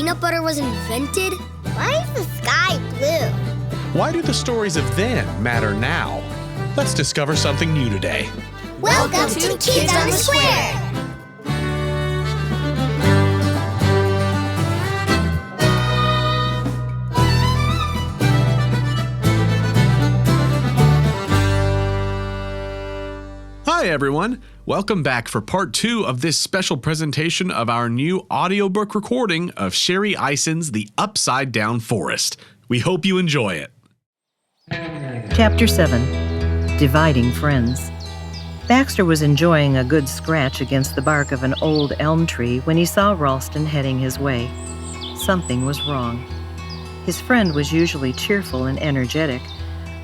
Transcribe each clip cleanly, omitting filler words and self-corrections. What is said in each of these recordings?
peanut butter was invented? Why is the sky blue? Why do the stories of then matter now? Let's discover something new today. Welcome to Kids on the Square! Hi, everyone. Welcome back for part 2 of this special presentation of our new audiobook recording of Sherry Eissen's The Upside Down Forest. We hope you enjoy it. Chapter 7. Dividing Friends. Baxter was enjoying a good scratch against the bark of an old elm tree when he saw Ralston heading his way. Something was wrong. His friend was usually cheerful and energetic,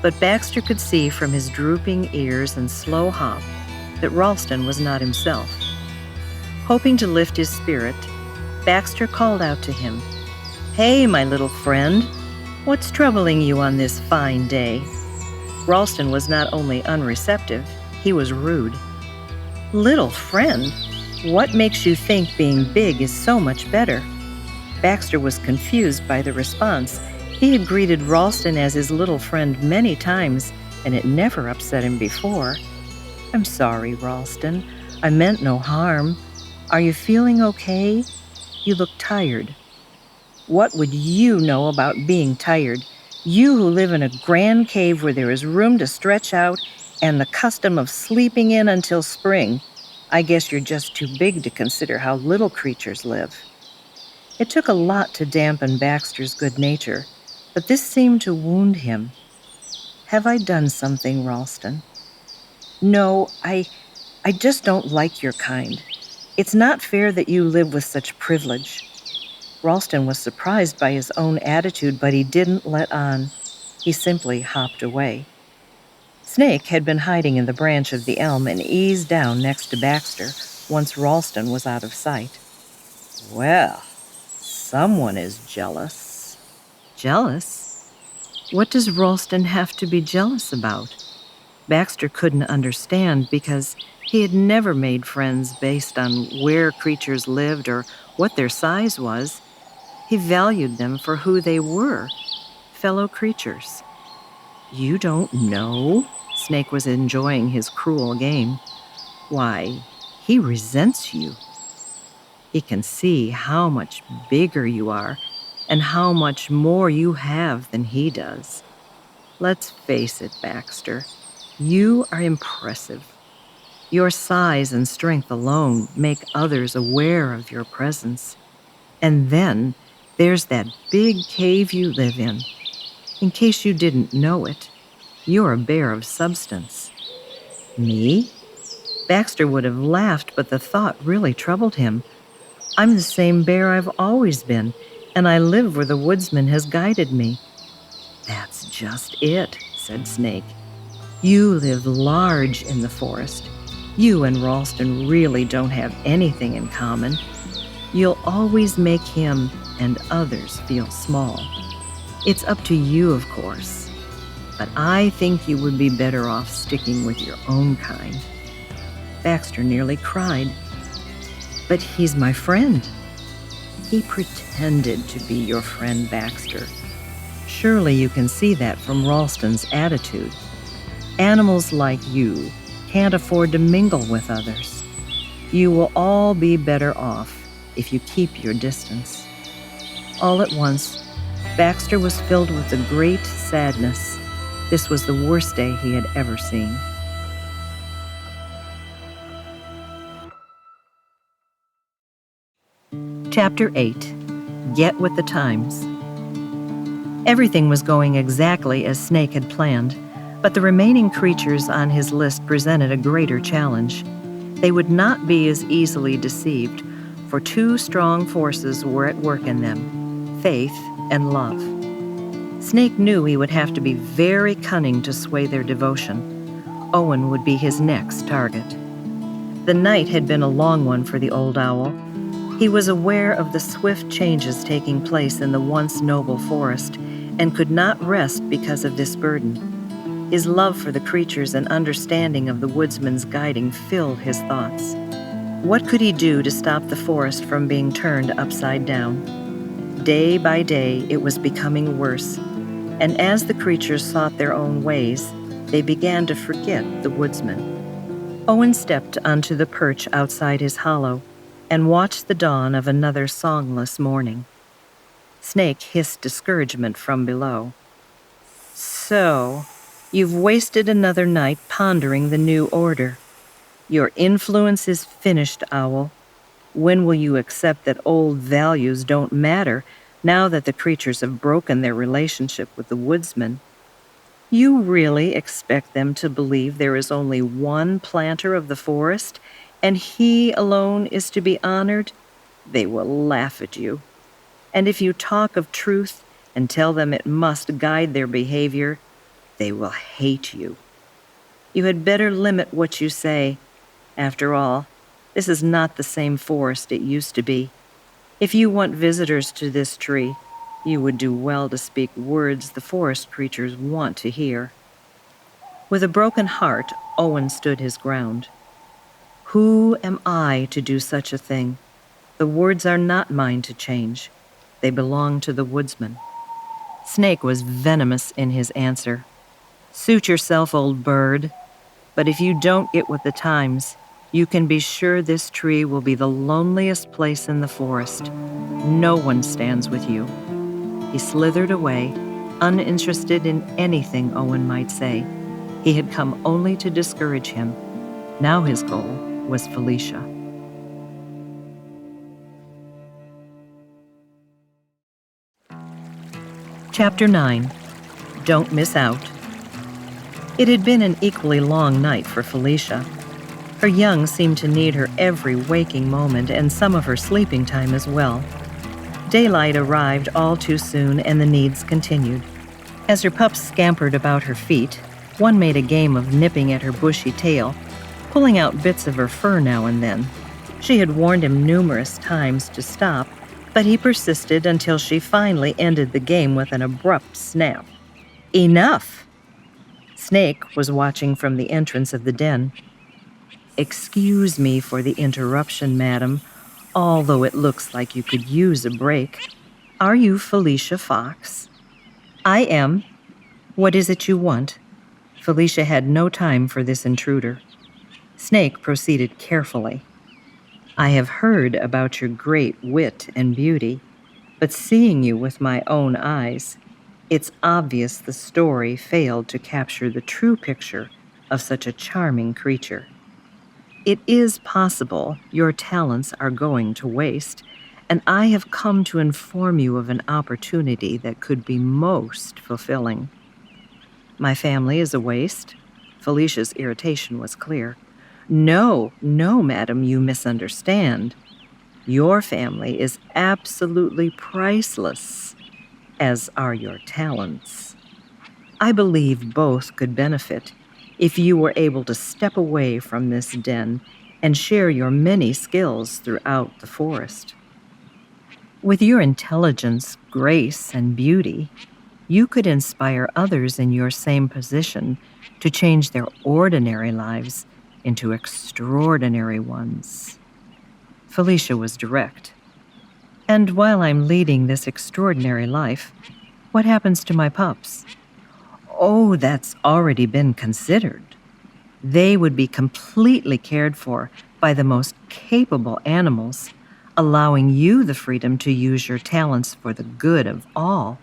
but Baxter could see from his drooping ears and slow hop that Ralston was not himself. Hoping to lift his spirit, Baxter called out to him, "Hey, my little friend, what's troubling you on this fine day?" Ralston was not only unreceptive, he was rude. "Little friend? What makes you think being big is so much better?" Baxter was confused by the response. He had greeted Ralston as his little friend many times, and it never upset him before. "I'm sorry, Ralston. I meant no harm. Are you feeling okay? You look tired." "What would you know about being tired? You who live in a grand cave where there is room to stretch out and the custom of sleeping in until spring. I guess you're just too big to consider how little creatures live." It took a lot to dampen Baxter's good nature, but this seemed to wound him. "Have I done something, Ralston?" "No, I just don't like your kind. It's not fair that you live with such privilege." Ralston was surprised by his own attitude, but he didn't let on. He simply hopped away. Snake had been hiding in the branch of the elm and eased down next to Baxter once Ralston was out of sight. "Well, someone is jealous." "Jealous? What does Ralston have to be jealous about?" Baxter couldn't understand because he had never made friends based on where creatures lived or what their size was. He valued them for who they were, fellow creatures. "You don't know?" Snake was enjoying his cruel game. "Why, he resents you. He can see how much bigger you are and how much more you have than he does. Let's face it, Baxter. You are impressive. Your size and strength alone make others aware of your presence. And then there's that big cave you live in. In case you didn't know it, you're a bear of substance." "Me?" Baxter would have laughed, but the thought really troubled him. "I'm the same bear I've always been, and I live where the woodsman has guided me." "That's just it," said Snake. "You live large in the forest. You and Ralston really don't have anything in common. You'll always make him and others feel small. It's up to you, of course. But I think you would be better off sticking with your own kind." Baxter nearly cried. "But he's my friend." "He pretended to be your friend, Baxter. Surely you can see that from Ralston's attitude. Animals like you can't afford to mingle with others. You will all be better off if you keep your distance." All at once, Baxter was filled with a great sadness. This was the worst day he had ever seen. Chapter 8. Get with the Times. Everything was going exactly as Snake had planned, but the remaining creatures on his list presented a greater challenge. They would not be as easily deceived, for two strong forces were at work in them: faith and love. Snake knew he would have to be very cunning to sway their devotion. Owen would be his next target. The night had been a long one for the old owl. He was aware of the swift changes taking place in the once noble forest and could not rest because of this burden. His love for the creatures and understanding of the woodsman's guiding filled his thoughts. What could he do to stop the forest from being turned upside down? Day by day, it was becoming worse, and as the creatures sought their own ways, they began to forget the woodsman. Owen stepped onto the perch outside his hollow and watched the dawn of another songless morning. Snake hissed discouragement from below. So, you've wasted another night pondering the new order. Your influence is finished, Owl. When will you accept that old values don't matter now that the creatures have broken their relationship with the woodsman? You really expect them to believe there is only one planter of the forest, and he alone is to be honored? They will laugh at you. And if you talk of truth and tell them it must guide their behavior, they will hate you. You had better limit what you say. After all, this is not the same forest it used to be. If you want visitors to this tree, you would do well to speak words the forest creatures want to hear. With a broken heart, Owen stood his ground. Who am I to do such a thing? The words are not mine to change. They belong to the woodsman. Snake was venomous in his answer. Suit yourself, old bird. But if you don't get with the times, you can be sure this tree will be the loneliest place in the forest. No one stands with you. He slithered away, uninterested in anything Owen might say. He had come only to discourage him. Now his goal was Felicia. Chapter 9. Don't Miss Out. It had been an equally long night for Felicia. Her young seemed to need her every waking moment and some of her sleeping time as well. Daylight arrived all too soon, and the needs continued. As her pups scampered about her feet, one made a game of nipping at her bushy tail, pulling out bits of her fur now and then. She had warned him numerous times to stop, but he persisted until she finally ended the game with an abrupt snap. Enough! Snake was watching from the entrance of the den. Excuse me for the interruption, madam, although it looks like you could use a break. Are you Felicia Fox? I am. What is it you want? Felicia had no time for this intruder. Snake proceeded carefully. I have heard about your great wit and beauty, but seeing you with my own eyes, it's obvious the story failed to capture the true picture of such a charming creature. It is possible your talents are going to waste, and I have come to inform you of an opportunity that could be most fulfilling. My family is a waste. Felicia's irritation was clear. No, madam, you misunderstand. Your family is absolutely priceless, as are your talents. I believe both could benefit if you were able to step away from this den and share your many skills throughout the forest. With your intelligence, grace, and beauty, you could inspire others in your same position to change their ordinary lives into extraordinary ones. Felicia was direct. And while I'm leading this extraordinary life, what happens to my pups? Oh, that's already been considered. They would be completely cared for by the most capable animals, allowing you the freedom to use your talents for the good of all.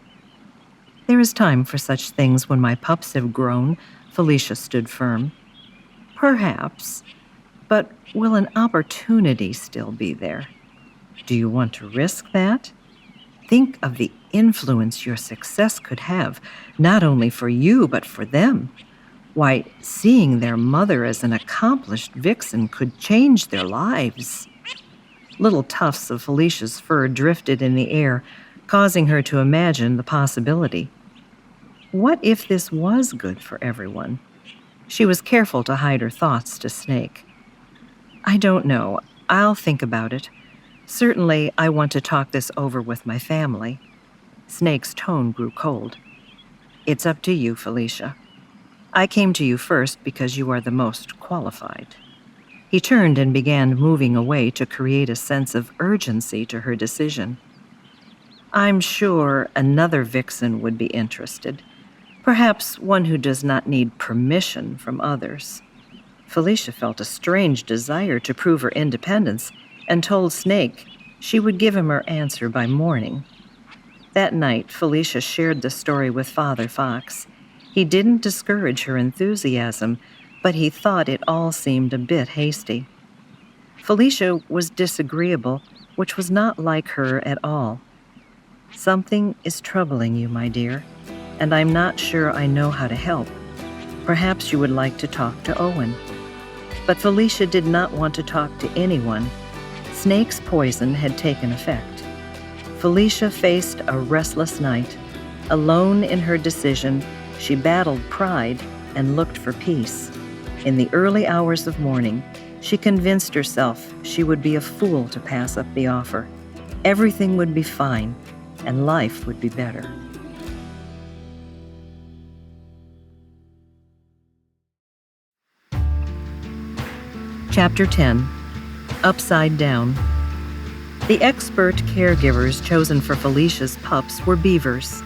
There is time for such things when my pups have grown, Felicia stood firm. Perhaps, but will an opportunity still be there? Do you want to risk that? Think of the influence your success could have, not only for you, but for them. Why, seeing their mother as an accomplished vixen could change their lives. Little tufts of Felicia's fur drifted in the air, causing her to imagine the possibility. What if this was good for everyone? She was careful to hide her thoughts to Snake. I don't know. I'll think about it. Certainly, I want to talk this over with my family. Snake's tone grew cold. It's up to you, Felicia. I came to you first because you are the most qualified. He turned and began moving away to create a sense of urgency to her decision. I'm sure another vixen would be interested. Perhaps one who does not need permission from others. Felicia felt a strange desire to prove her independence and told Snake she would give him her answer by morning. That night, Felicia shared the story with Father Fox. He didn't discourage her enthusiasm, but he thought it all seemed a bit hasty. Felicia was disagreeable, which was not like her at all. "Something is troubling you, my dear, and I'm not sure I know how to help. Perhaps you would like to talk to Owen." But Felicia did not want to talk to anyone. Snake's poison had taken effect. Felicia faced a restless night. Alone in her decision, she battled pride and looked for peace. In the early hours of morning, she convinced herself she would be a fool to pass up the offer. Everything would be fine, and life would be better. Chapter 10. Upside Down. The expert caregivers chosen for Felicia's pups were beavers.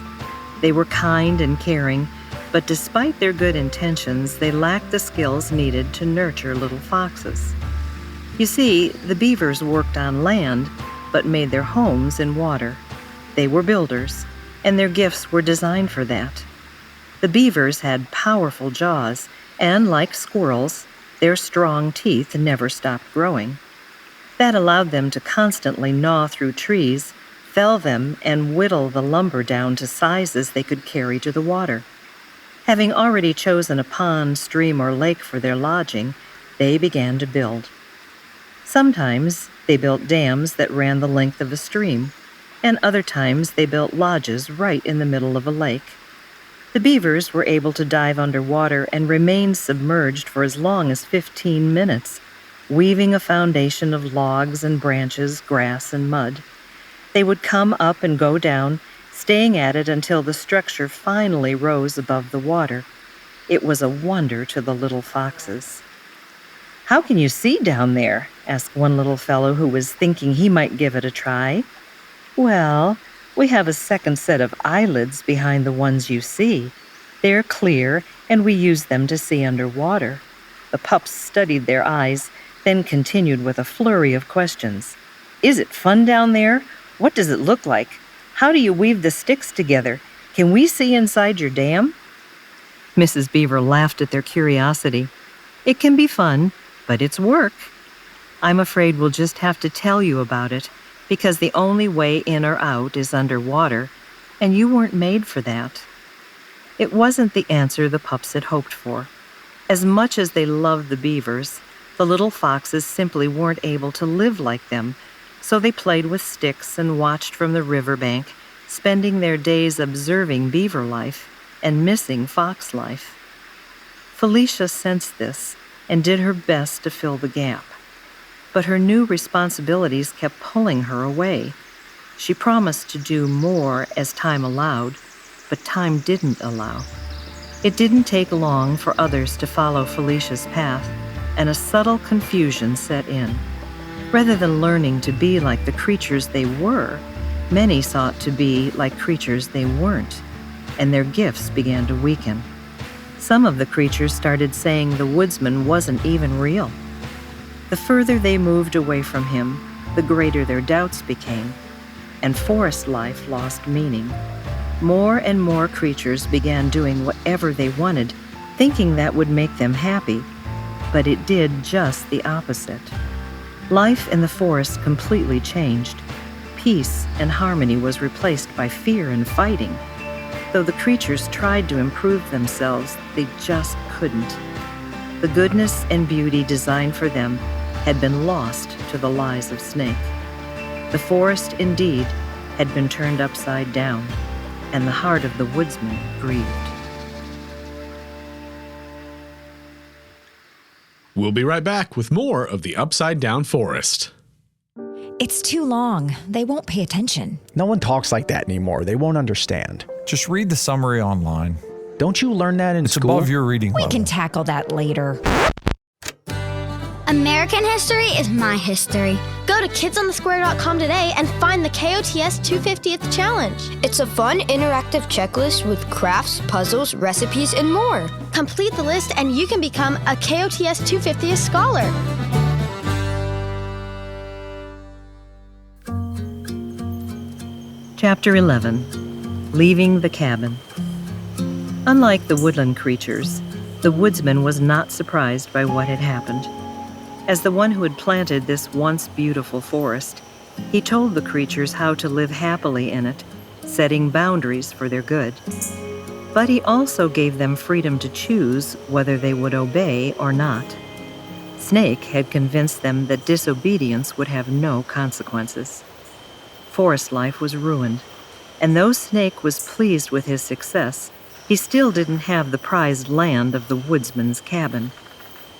They were kind and caring, but despite their good intentions, they lacked the skills needed to nurture little foxes. You see, the beavers worked on land, but made their homes in water. They were builders, and their gifts were designed for that. The beavers had powerful jaws, and like squirrels, their strong teeth never stopped growing. That allowed them to constantly gnaw through trees, fell them, and whittle the lumber down to sizes they could carry to the water. Having already chosen a pond, stream, or lake for their lodging, they began to build. Sometimes they built dams that ran the length of a stream, and other times they built lodges right in the middle of a lake. The beavers were able to dive underwater and remain submerged for as long as 15 minutes, weaving a foundation of logs and branches, grass and mud. They would come up and go down, staying at it until the structure finally rose above the water. It was a wonder to the little foxes. "How can you see down there?" asked one little fellow who was thinking he might give it a try. "Well, we have a second set of eyelids behind the ones you see. They're clear, and we use them to see underwater." The pups studied their eyes, then continued with a flurry of questions. "Is it fun down there? What does it look like? How do you weave the sticks together? Can we see inside your dam?" Mrs. Beaver laughed at their curiosity. "It can be fun, but it's work. I'm afraid we'll just have to tell you about it, because the only way in or out is underwater, and you weren't made for that." It wasn't the answer the pups had hoped for. As much as they loved the beavers, the little foxes simply weren't able to live like them, so they played with sticks and watched from the riverbank, spending their days observing beaver life and missing fox life. Felicia sensed this and did her best to fill the gap. But her new responsibilities kept pulling her away. She promised to do more as time allowed, but time didn't allow. It didn't take long for others to follow Felicia's path, and a subtle confusion set in. Rather than learning to be like the creatures they were, many sought to be like creatures they weren't, and their gifts began to weaken. Some of the creatures started saying the woodsman wasn't even real. The further they moved away from him, the greater their doubts became, and forest life lost meaning. More and more creatures began doing whatever they wanted, thinking that would make them happy, but it did just the opposite. Life in the forest completely changed. Peace and harmony was replaced by fear and fighting. Though the creatures tried to improve themselves, they just couldn't. The goodness and beauty designed for them had been lost to the lies of Snake. The forest, indeed, had been turned upside down, and the heart of the woodsman grieved. We'll be right back with more of the Upside Down Forest. It's too long. They won't pay attention. No one talks like that anymore. They won't understand. Just read the summary online. Don't you learn that in It's school? above your reading We level. can tackle that later. American history is my history. Go to kidsonthesquare.com today and find the KOTS 250th challenge. It's a fun, interactive checklist with crafts, puzzles, recipes, and more. Complete the list and you can become a KOTS 250th scholar. Chapter 11. Leaving the Cabin. Unlike the woodland creatures, the woodsman was not surprised by what had happened. As the one who had planted this once beautiful forest, he told the creatures how to live happily in it, setting boundaries for their good. But he also gave them freedom to choose whether they would obey or not. Snake had convinced them that disobedience would have no consequences. Forest life was ruined, and though Snake was pleased with his success, he still didn't have the prized land of the woodsman's cabin.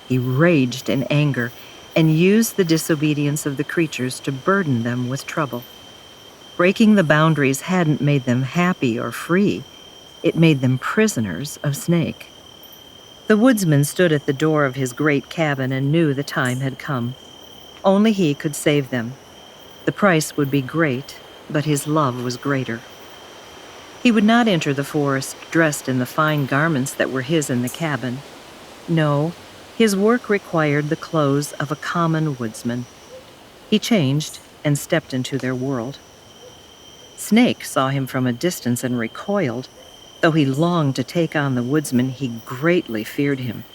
He raged in anger and used the disobedience of the creatures to burden them with trouble. Breaking the boundaries hadn't made them happy or free. It made them prisoners of Snake. The woodsman stood at the door of his great cabin and knew the time had come. Only he could save them. The price would be great, but his love was greater. He would not enter the forest dressed in the fine garments that were his in the cabin. No, his work required the clothes of a common woodsman. He changed and stepped into their world. Snake saw him from a distance and recoiled. Though he longed to take on the woodsman, he greatly feared him.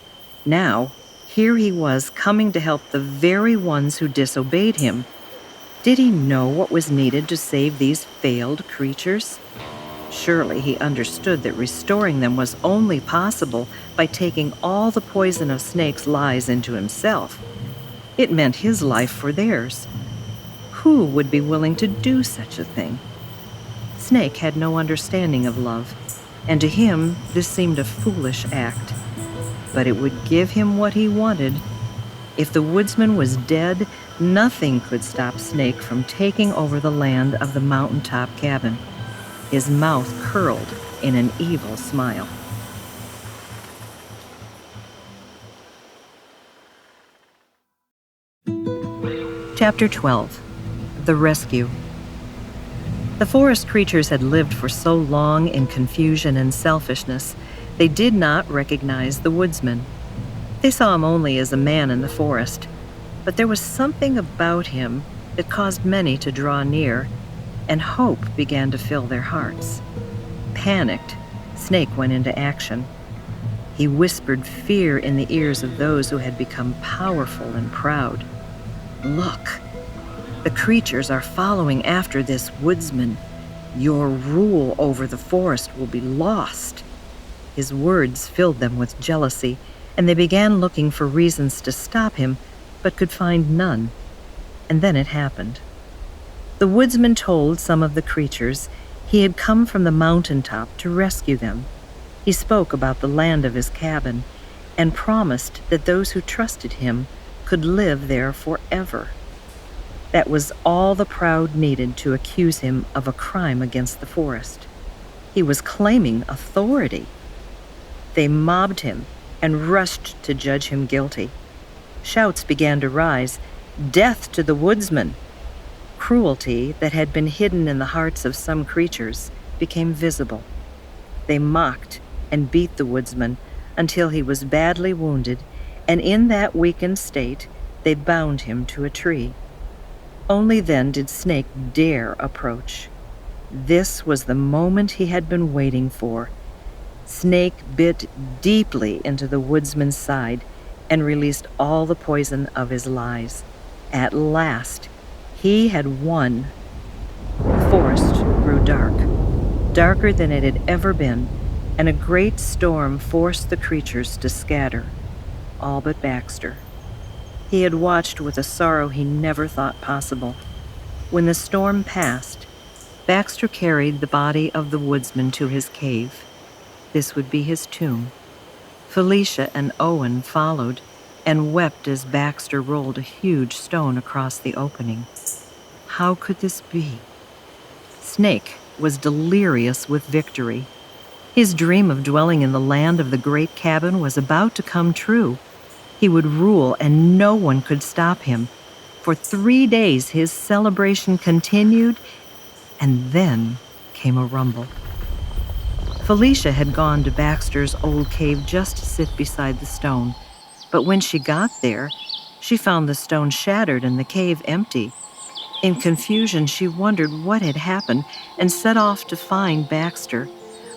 Now, here he was coming to help the very ones who disobeyed him. Did he know what was needed to save these failed creatures? Surely he understood that restoring them was only possible by taking all the poison of Snake's lies into himself. It meant his life for theirs. Who would be willing to do such a thing? Snake had no understanding of love, and to him this seemed a foolish act. But it would give him what he wanted. If the woodsman was dead, nothing could stop Snake from taking over the land of the mountaintop cabin. His mouth curled in an evil smile. Chapter 12. The Rescue. The forest creatures had lived for so long in confusion and selfishness, they did not recognize the woodsman. They saw him only as a man in the forest, but there was something about him that caused many to draw near, and hope began to fill their hearts. Panicked, Snake went into action. He whispered fear in the ears of those who had become powerful and proud. Look, the creatures are following after this woodsman. Your rule over the forest will be lost. His words filled them with jealousy, and they began looking for reasons to stop him, but could find none. And then it happened. The woodsman told some of the creatures he had come from the mountaintop to rescue them. He spoke about the land of his cabin and promised that those who trusted him could live there forever. That was all the crowd needed to accuse him of a crime against the forest. He was claiming authority. They mobbed him and rushed to judge him guilty. Shouts began to rise, "Death to the woodsman!" Cruelty that had been hidden in the hearts of some creatures became visible. They mocked and beat the woodsman until he was badly wounded, and in that weakened state, they bound him to a tree. Only then did Snake dare approach. This was the moment he had been waiting for. Snake bit deeply into the woodsman's side and released all the poison of his lies. At last, he had won. The forest grew dark, darker than it had ever been, and a great storm forced the creatures to scatter, all but Baxter. He had watched with a sorrow he never thought possible. When the storm passed, Baxter carried the body of the woodsman to his cave. This would be his tomb. Felicia and Owen followed and wept as Baxter rolled a huge stone across the opening. How could this be? Snake was delirious with victory. His dream of dwelling in the land of the great cabin was about to come true. He would rule and no one could stop him. For 3 days, his celebration continued, and then came a rumble. Felicia had gone to Baxter's old cave just to sit beside the stone, but when she got there, she found the stone shattered and the cave empty. In confusion, she wondered what had happened and set off to find Baxter.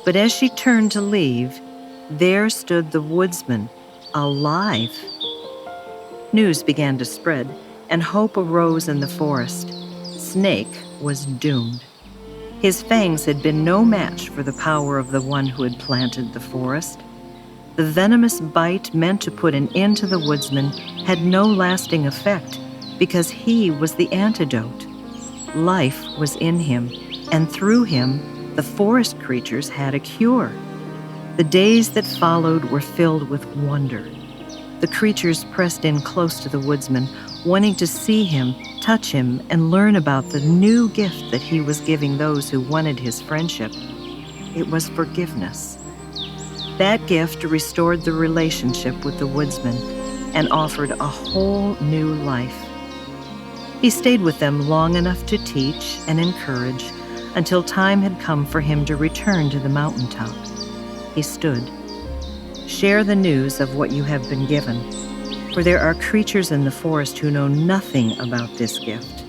But as she turned to leave, there stood the woodsman, alive. News began to spread, and hope arose in the forest. Snake was doomed. His fangs had been no match for the power of the one who had planted the forest. The venomous bite meant to put an end to the woodsman had no lasting effect because he was the antidote. Life was in him, and through him, the forest creatures had a cure. The days that followed were filled with wonder. The creatures pressed in close to the woodsman, wanting to see him, touch him, and learn about the new gift that he was giving those who wanted his friendship. It was forgiveness. That gift restored the relationship with the woodsman and offered a whole new life. He stayed with them long enough to teach and encourage until time had come for him to return to the mountaintop. He stood. Share the news of what you have been given, for there are creatures in the forest who know nothing about this gift.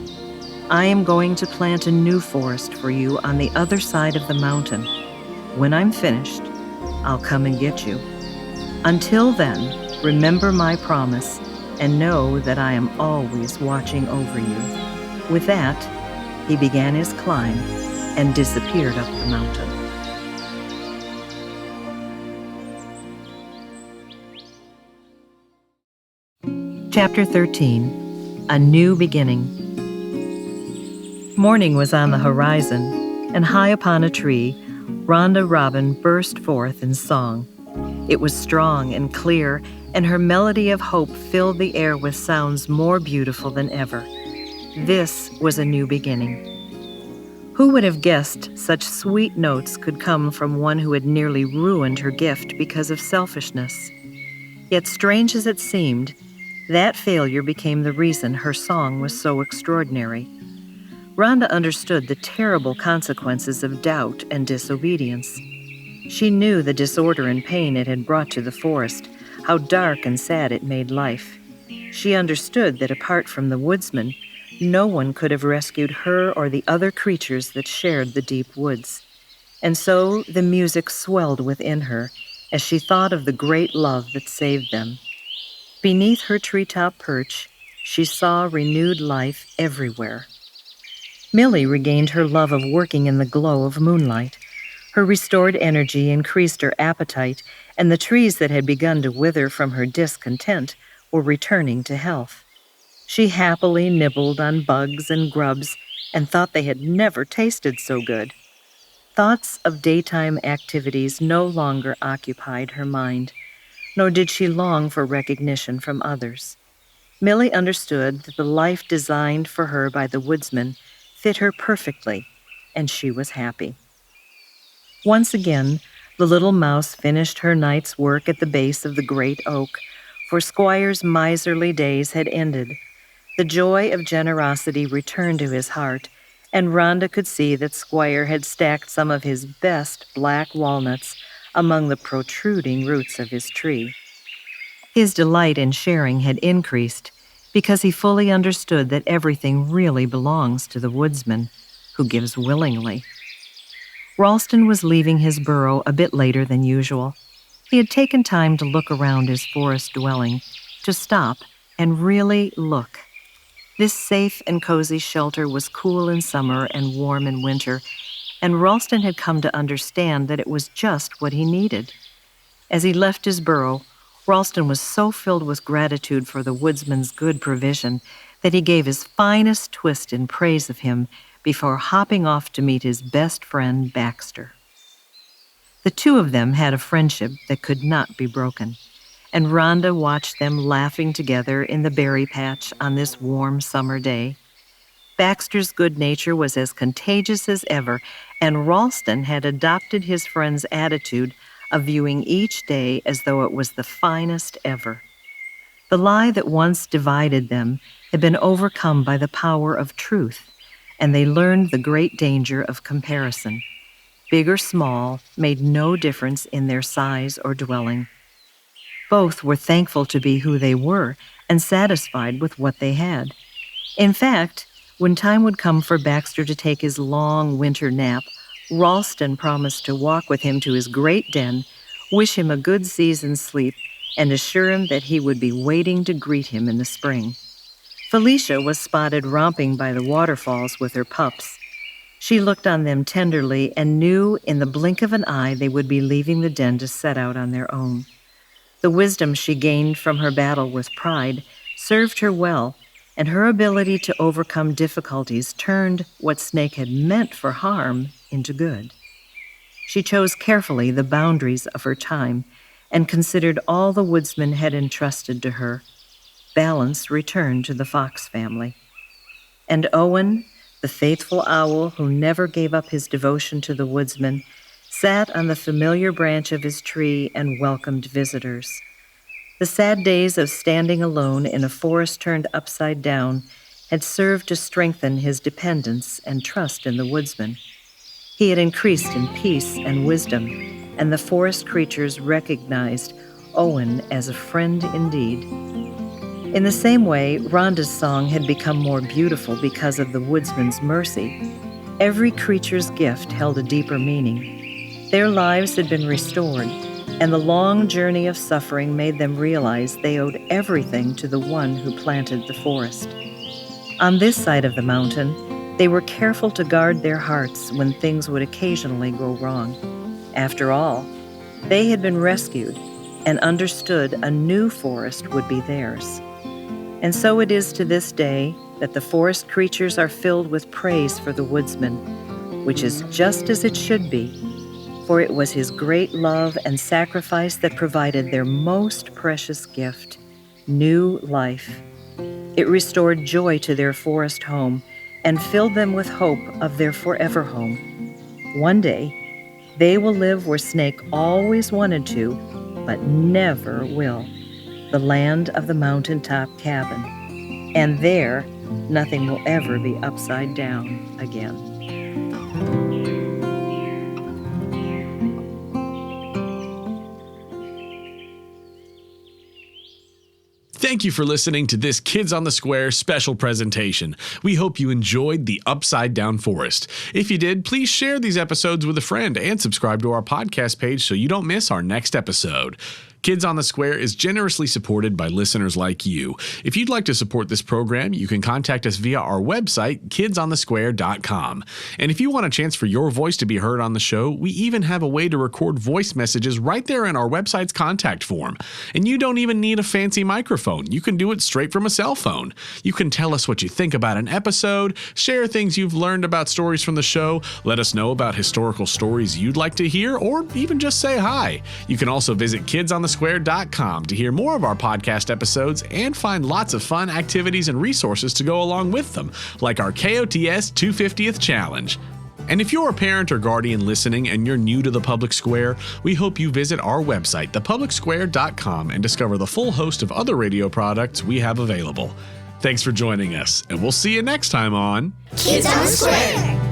I am going to plant a new forest for you on the other side of the mountain. When I'm finished, I'll come and get you. Until then, remember my promise and know that I am always watching over you. With that, he began his climb and disappeared up the mountain. Chapter 13, A New Beginning. Morning was on the horizon, and high upon a tree, Rhonda Robin burst forth in song. It was strong and clear, and her melody of hope filled the air with sounds more beautiful than ever. This was a new beginning. Who would have guessed such sweet notes could come from one who had nearly ruined her gift because of selfishness? Yet strange as it seemed, that failure became the reason her song was so extraordinary. Rhonda understood the terrible consequences of doubt and disobedience. She knew the disorder and pain it had brought to the forest, how dark and sad it made life. She understood that apart from the woodsman, no one could have rescued her or the other creatures that shared the deep woods. And so the music swelled within her as she thought of the great love that saved them. Beneath her treetop perch, she saw renewed life everywhere. Millie regained her love of working in the glow of moonlight. Her restored energy increased her appetite, and the trees that had begun to wither from her discontent were returning to health. She happily nibbled on bugs and grubs and thought they had never tasted so good. Thoughts of daytime activities no longer occupied her mind, nor did she long for recognition from others. Millie understood that the life designed for her by the woodsman fit her perfectly, and she was happy. Once again, the little mouse finished her night's work at the base of the great oak, for Squire's miserly days had ended. The joy of generosity returned to his heart, and Rhonda could see that Squire had stacked some of his best black walnuts among the protruding roots of his tree. His delight in sharing had increased because he fully understood that everything really belongs to the woodsman, who gives willingly. Ralston was leaving his burrow a bit later than usual. He had taken time to look around his forest dwelling, to stop and really look. This safe and cozy shelter was cool in summer and warm in winter, and Ralston had come to understand that it was just what he needed. As he left his burrow, Ralston was so filled with gratitude for the woodsman's good provision that he gave his finest twist in praise of him before hopping off to meet his best friend, Baxter. The two of them had a friendship that could not be broken, and Rhonda watched them laughing together in the berry patch on this warm summer day. Baxter's good nature was as contagious as ever, and Ralston had adopted his friend's attitude of viewing each day as though it was the finest ever. The lie that once divided them had been overcome by the power of truth, and they learned the great danger of comparison. Big or small made no difference in their size or dwelling. Both were thankful to be who they were and satisfied with what they had. In fact, when time would come for Baxter to take his long winter nap, Ralston promised to walk with him to his great den, wish him a good season's sleep, and assure him that he would be waiting to greet him in the spring. Felicia was spotted romping by the waterfalls with her pups. She looked on them tenderly and knew in the blink of an eye they would be leaving the den to set out on their own. The wisdom she gained from her battle with pride served her well, and her ability to overcome difficulties turned what Snake had meant for harm into good. She chose carefully the boundaries of her time and considered all the woodsman had entrusted to her. Balance returned to the fox family. And Owen, the faithful owl who never gave up his devotion to the woodsman, sat on the familiar branch of his tree and welcomed visitors. The sad days of standing alone in a forest turned upside down had served to strengthen his dependence and trust in the woodsman. He had increased in peace and wisdom, and the forest creatures recognized Owen as a friend indeed. In the same way, Rhonda's song had become more beautiful because of the woodsman's mercy. Every creature's gift held a deeper meaning. Their lives had been restored, and the long journey of suffering made them realize they owed everything to the one who planted the forest. On this side of the mountain, they were careful to guard their hearts when things would occasionally go wrong. After all, they had been rescued and understood a new forest would be theirs. And so it is to this day that the forest creatures are filled with praise for the woodsman, which is just as it should be, for it was his great love and sacrifice that provided their most precious gift, new life. It restored joy to their forest home and filled them with hope of their forever home. One day, they will live where Snake always wanted to, but never will, the land of the mountaintop cabin. And there, nothing will ever be upside down again. Thank you for listening to this Kids on the Square special presentation. We hope you enjoyed The Upside Down Forest. If you did, please share these episodes with a friend and subscribe to our podcast page so you don't miss our next episode. Kids on the Square is generously supported by listeners like you. If you'd like to support this program, you can contact us via our website, kidsonthesquare.com. And if you want a chance for your voice to be heard on the show, we even have a way to record voice messages right there in our website's contact form. And you don't even need a fancy microphone. You can do it straight from a cell phone. You can tell us what you think about an episode, share things you've learned about stories from the show, let us know about historical stories you'd like to hear, or even just say hi. You can also visit kidsonthesquare.com to hear more of our podcast episodes and find lots of fun activities and resources to go along with them, like our KOTS 250th Challenge. And if you're a parent or guardian listening and you're new to the Public Square, we hope you visit our website, thepublicsquare.com, and discover the full host of other radio products we have available. Thanks for joining us, and we'll see you next time on Kids on the Square.